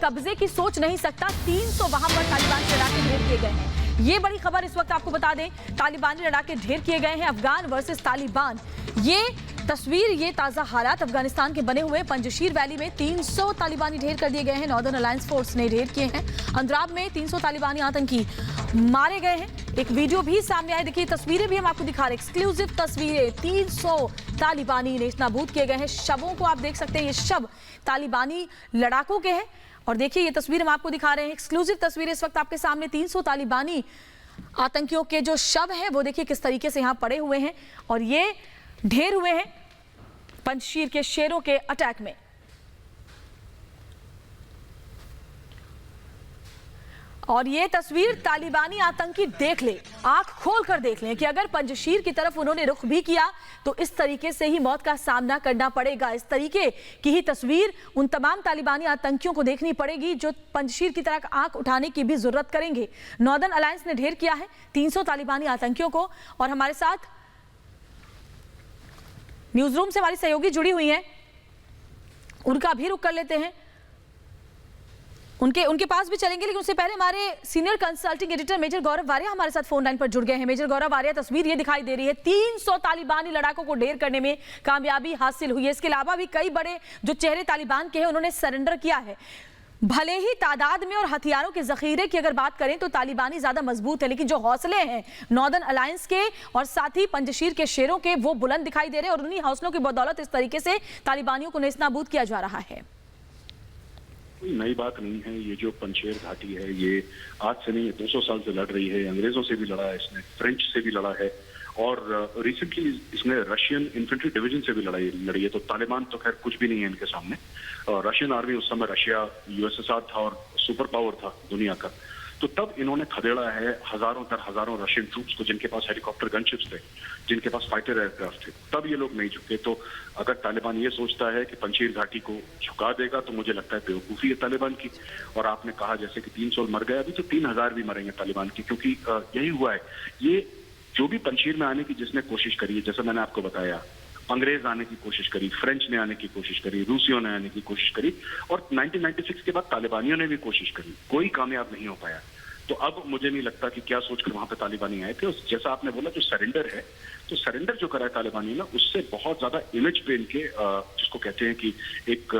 कब्जे की सोच नहीं सकता। 300 वहां पर तालिबान के लड़ाके ढेर किए गए हैं। ये बड़ी खबर इस वक्त आपको बता दें, तालिबानी लड़ाके ढेर किए गए हैं। अफगान वर्सेस तालिबान, ये तस्वीर, ये ताजा हालात अफगानिस्तान के बने हुए। पंजशीर वैली में 300 तालिबानी ढेर कर दिए गए हैं। नॉर्दर्न अलायंस फोर्स ने ढेर किए हैं। अंद्राब में 300 तालिबानी आतंकी मारे गए हैं। एक वीडियो भी सामने आई, देखिए तस्वीरें भी हम आपको दिखा रहे हैं, एक्सक्लूसिव तस्वीरें। 300 तालिबानी नेस्तनाबूद किए गए हैं। शवों को आप देख सकते हैं, ये शव तालिबानी लड़ाकों के हैं। और देखिए ये तस्वीर हम आपको दिखा रहे हैं, एक्सक्लूसिव तस्वीरें इस वक्त आपके सामने। 300 तालिबानी आतंकियों के जो शव हैं वो देखिए किस तरीके से यहाँ पड़े हुए हैं और ये ढेर हुए हैं पंजशीर के शेरों के अटैक में। और ये तस्वीर तालिबानी आतंकी देख ले, आंख खोल कर देख लें कि अगर पंजशीर की तरफ उन्होंने रुख भी किया तो इस तरीके से ही मौत का सामना करना पड़ेगा। इस तरीके की ही तस्वीर उन तमाम तालिबानी आतंकियों को देखनी पड़ेगी जो पंजशीर की तरफ आंख उठाने की भी जरूरत करेंगे। नॉर्दर्न अलायंस ने ढेर किया है 300 तालिबानी आतंकियों को। और हमारे साथ न्यूज रूम से हमारी सहयोगी जुड़ी हुई हैं, उनका भी रुख कर लेते हैं, उनके पास भी चलेंगे। लेकिन उससे पहले हमारे सीनियर कंसल्टिंग एडिटर मेजर गौरव वारिया हमारे साथ फोन लाइन पर जुड़ गए हैं। मेजर गौरव वारिया, तस्वीर ये दिखाई दे रही है, 300 तालिबानी लड़ाकों को ढेर करने में कामयाबी हासिल हुई है। इसके अलावा भी कई बड़े जो चेहरे तालिबान के हैं उन्होंने सरेंडर किया है। भले ही तादाद में और हथियारों के जखीरे की अगर बात करें तो तालिबानी ज्यादा मजबूत है, लेकिन जो हौसले हैं नॉर्दर्न अलायंस के और साथ ही पंजशीर के शेरों के वो बुलंद दिखाई दे रहे हैं और उन्हीं हौसलों की बदौलत इस तरीके से तालिबानियों को नेस्तनाबूद किया जा रहा है। कोई नई बात नहीं है। ये जो पंजशीर घाटी है ये आज से नहीं, 200 साल से लड़ रही है। अंग्रेजों से भी लड़ा है इसने, फ्रेंच से भी लड़ा है और रिसेंटली इसने रशियन इन्फेंट्री डिवीजन से भी लड़ी है। तो तालिबान तो खैर कुछ भी नहीं है इनके सामने। रशियन आर्मी उस समय रशिया यूएसएसआर था और सुपर पावर था दुनिया का। तो तब इन्होंने खदेड़ा है हजारों रशियन ट्रूप्स को जिनके पास हेलीकॉप्टर गनशिप्स थे, जिनके पास फाइटर एयरक्राफ्ट थे। तब ये लोग नहीं झुके। तो अगर तालिबान ये सोचता है कि पंजशीर घाटी को झुका देगा तो मुझे लगता है बेवकूफी है तालिबान की। और आपने कहा जैसे कि 300 मर गए, अभी तो 3000 भी मरेंगे तालिबान की, क्योंकि यही हुआ है। ये जो भी पंजशीर में आने की जिसने कोशिश करी है, जैसा मैंने आपको बताया, अंग्रेज आने की कोशिश करी, फ्रेंच ने आने की कोशिश करी, रूसियों ने आने की कोशिश करी और 1996 के बाद तालिबानियों ने भी कोशिश करी, कोई कामयाब नहीं हो पाया। तो अब मुझे नहीं लगता कि क्या सोचकर वहां पे तालिबानी आए थे। जैसा आपने बोला जो सरेंडर है, तो सरेंडर जो करा है तालिबानी ने, उससे बहुत ज्यादा इमेज पे इनके जिसको कहते हैं कि एक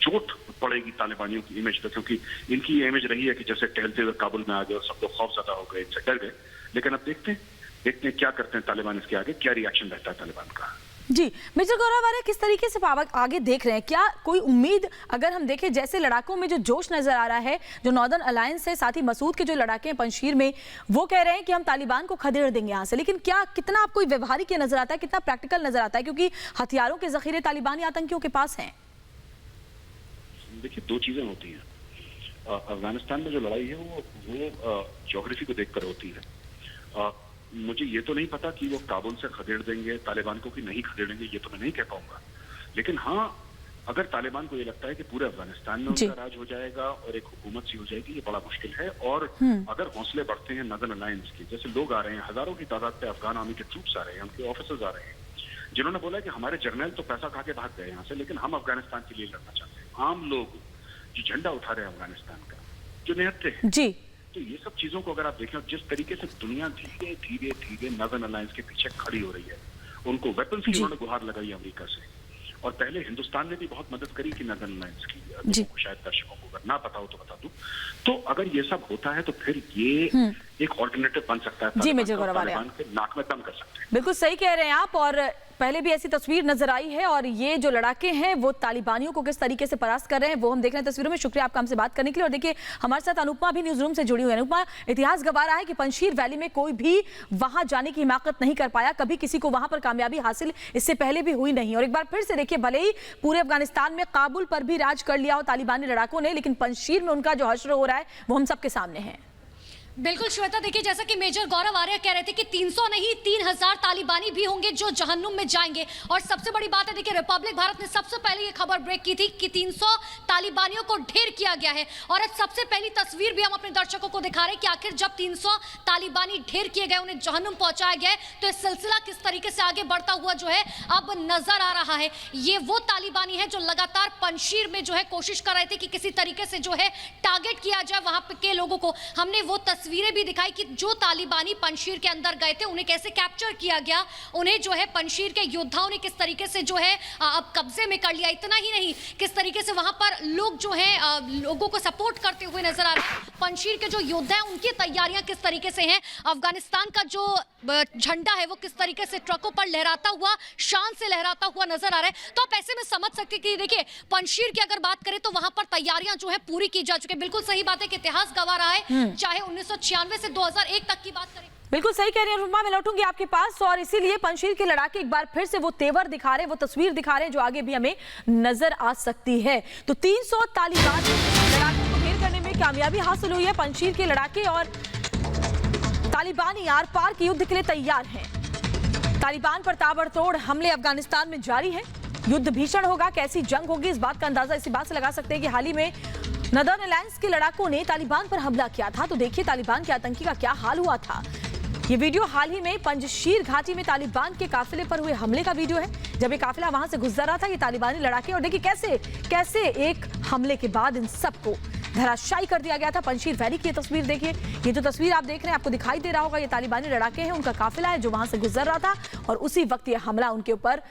चोट पड़ेगी तालिबानियों की इमेज पे, क्योंकि इनकी ये इमेज रही है कि जैसे टहलते हुए काबुल में आ गए और सब लोग खौफजदा हो गए, इनसे डर गए। लेकिन अब देखते हैं क्या करते हैं तालिबान, इसके आगे क्या रिएक्शन रहता है तालिबान का। जी मेजर गौरव वारिया, किस तरीके से आगे देख रहे हैं? क्या कोई उम्मीद, अगर हम देखें जैसे लड़ाकों में जो जोश नजर आ रहा है, जो नॉर्दर्न अलायंस है, साथ ही मसूद के जो लड़ाके हैं पंजशीर में, वो कह रहे हैं कि हम तालिबान को खदेड़ देंगे यहाँ से, लेकिन क्या कितना आपको व्यवहारिक नजर आता है, कितना प्रैक्टिकल नजर आता है? क्योंकि हथियारों के जखीरे तालिबानी आतंकियों के पास हैं। देखिए, दो चीजें होती हैं। अफगानिस्तान में जो लड़ाई है वो ज्योग्राफी को देखकर होती है। मुझे ये तो नहीं पता कि वो काबुल से खदेड़ देंगे तालिबान को कि नहीं खदेड़ेंगे, ये तो मैं नहीं कह पाऊंगा। लेकिन हाँ, अगर तालिबान को ये लगता है कि पूरे अफगानिस्तान में उनका राज हो जाएगा और एक हुकूमत सी हो जाएगी, ये बड़ा मुश्किल है। और अगर हौसले बढ़ते हैं नॉर्दर्न अलायंस के, जैसे लोग आ रहे हैं, हजारों की तादाद पे अफगान आर्मी के ट्रूप्स आ रहे हैं, उनके ऑफिसर्स आ रहे हैं, जिन्होंने बोला कि हमारे जर्नल तो पैसा खा के भाग गए यहाँ से, लेकिन हम अफगानिस्तान के लिए लड़ना चाहते हैं। आम लोग जो झंडा उठा रहे हैं अफगानिस्तान का, जो निहत्ते हैं जी, तो ये सब चीजों को अगर आप देखें, जिस तरीके से दुनिया धीरे धीरे नॉर्दर्न अलायंस के पीछे खड़ी हो रही है, उनको वेपन्स की उन्होंने गुहार लगाई अमेरिका से, और पहले हिंदुस्तान ने भी बहुत मदद करी कि नॉर्दर्न अलायंस की। शायद दर्शकों को अगर ना पता हो तो बता दूं, तो अगर ये सब होता है तो फिर ये एक ऑल्टरनेटिव बन सकता है। जी मेजर गौरव वारिया, नाक में दम कर सकते हैं। बिल्कुल सही कह रहे हैं आप। और पहले भी ऐसी तस्वीर नजर आई है और ये जो लड़ाके हैं वो तालिबानियों को किस तरीके से परास्त कर रहे हैं वो हम देख रहे हैं तस्वीरों में। शुक्रिया आपका हमसे बात करने के लिए। और देखिए हमारे साथ अनुपमा भी न्यूज रूम से जुड़ी हुई है। अनुपमा, इतिहास गवाह रहा है कि पंजशीर वैली में कोई भी वहां जाने की हिमाकत नहीं कर पाया, कभी किसी को वहां पर कामयाबी हासिल इससे पहले भी हुई नहीं। और एक बार फिर से देखिए, भले ही पूरे अफगानिस्तान में काबुल पर भी राज कर लिया हो तालिबानी लड़ाकों ने, लेकिन पंजशीर में उनका जो हश्र हो रहा है वो हम सबके सामने है। बिल्कुल श्वेता, देखिए जैसा कि मेजर गौरव आर्य कह रहे थे कि 300 नहीं 3000 तालिबानी भी होंगे जो जहन्नुम में जाएंगे। और सबसे बड़ी बात है, देखिए रिपब्लिक भारत ने सबसे पहले ये खबर ब्रेक की थी कि 300 तालिबानियों को ढेर किया गया है। और आज सबसे पहली तस्वीर भी हम अपने दर्शकों को दिखा रहे हैं कि आखिर जब 300 तालिबानी ढेर किए गए, उन्हें जहन्नुम पहुंचाया गया है, तो ये सिलसिला किस तरीके से आगे बढ़ता हुआ जो है अब नजर आ रहा है। ये वो तालिबानी है जो लगातार पंजशीर में जो है कोशिश कर रहे थे कि किसी तरीके से जो है टारगेट किया जाए वहां के लोगों को। हमने वो तस्वीरें भी दिखाई कि जो तालिबानी पंजशीर के अंदर गए थे उन्हें कैसे कैप्चर किया गया, उन्हें जो है पंजशीर के योद्धाओं ने किस तरीके से जो है अब कब्जे में कर लिया। इतना ही नहीं, किस तरीके से वहां पर लोग जो है लोगों को सपोर्ट करते हुए नजर आ रहे हैं। पंजशीर के जो योद्धा हैं उनकी तैयारियां किस तरीके से हैं, अफगानिस्तान का जो झंडा है वो किस तरीके से ट्रकों पर लहराता हुआ, शान से लहराता हुआ नजर आ रहा है। तो आप ऐसे में समझ सकते कि देखिए पंजशीर की अगर बात करें तो वहां पर तैयारियां जो है पूरी की जा चुकी है। बिल्कुल सही बात है कि इतिहास गवाह रहा है, चाहे 1996 से 2001 तक की बात करें। बिल्कुल सही कह रही हैं रुमा, मैं लौटूंगी आपके पास। और इसीलिए पंजशीर के लड़ाके एक बार फिर से वो तेवर दिखा रहे हैं, वो तस्वीर दिखा रहे हैं जो आगे भी हमें नजर आ सकती है। तो 300 तालिबान लड़ाकों को ढेर करने में कामयाबी हासिल हुई है। पंजशीर के लड़ाके और तालिबानी आर पार के युद्ध के लिए तैयार हैं। तालिबान पर ताबड़तोड़ हमले अफगानिस्तान में जारी है। युद्ध भीषण होगा, कैसी जंग होगी, इस बात का अंदाजा इसी बात से लगा सकते हैं कि हाल ही में नदर्न अलायंस के लड़ाकों ने तालिबान पर हमला किया था। तो देखिए तालिबान के आतंकी का क्या हाल हुआ था। ये वीडियो हाल ही में पंजशीर घाटी में तालिबान के काफिले पर हुए हमले का वीडियो है, जब ये काफिला वहां से गुजर रहा था ये तालिबानी लड़ाके। और देखिए कैसे एक हमले के बाद इन सबको धराशायी कर दिया गया था। पंजशीर वैली की तस्वीर देखिए, ये जो तस्वीर आप देख रहे हैं आपको दिखाई दे रहा होगा, ये तालिबानी लड़ाके हैं, उनका काफिला है जो वहां से गुजर रहा था। और उसी वक्त ये हमला उनके ऊपर,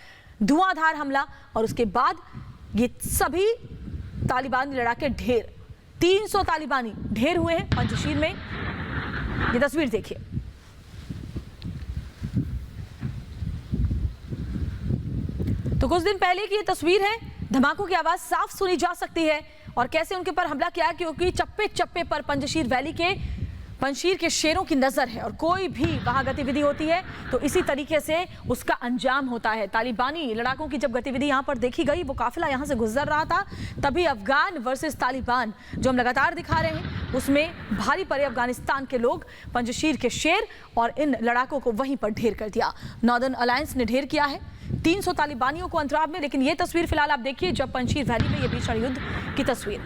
धुआंधार हमला, और उसके बाद ये सभी तालिबानी लड़ाके ढेर 300 तालिबानी ढेर हुए हैं पंजशीर में। ये तस्वीर देखिए। तो कुछ दिन पहले की ये तस्वीर है, धमाकों की आवाज साफ सुनी जा सकती है और कैसे उनके पर हमला किया, क्योंकि चप्पे चप्पे पर पंजशीर वैली के पंजशीर के शेरों की नजर है और कोई भी वहां गतिविधि होती है तो इसी तरीके से उसका अंजाम होता है। तालिबानी लड़ाकों की जब गतिविधि यहां पर देखी गई, वो काफिला यहां से गुजर रहा था, तभी अफगान वर्सेस तालिबान जो हम लगातार दिखा रहे हैं उसमें भारी पड़े अफगानिस्तान के लोग पंजशीर के शेर और इन लड़ाकों को वहीं पर ढेर कर दिया। नॉर्दर्न अलायंस ने ढेर किया है 300 तालिबानियों को अंतराल में। लेकिन ये तस्वीर फिलहाल आप देखिए जब पंजशीर वैली में ये भीषण युद्ध की तस्वीर।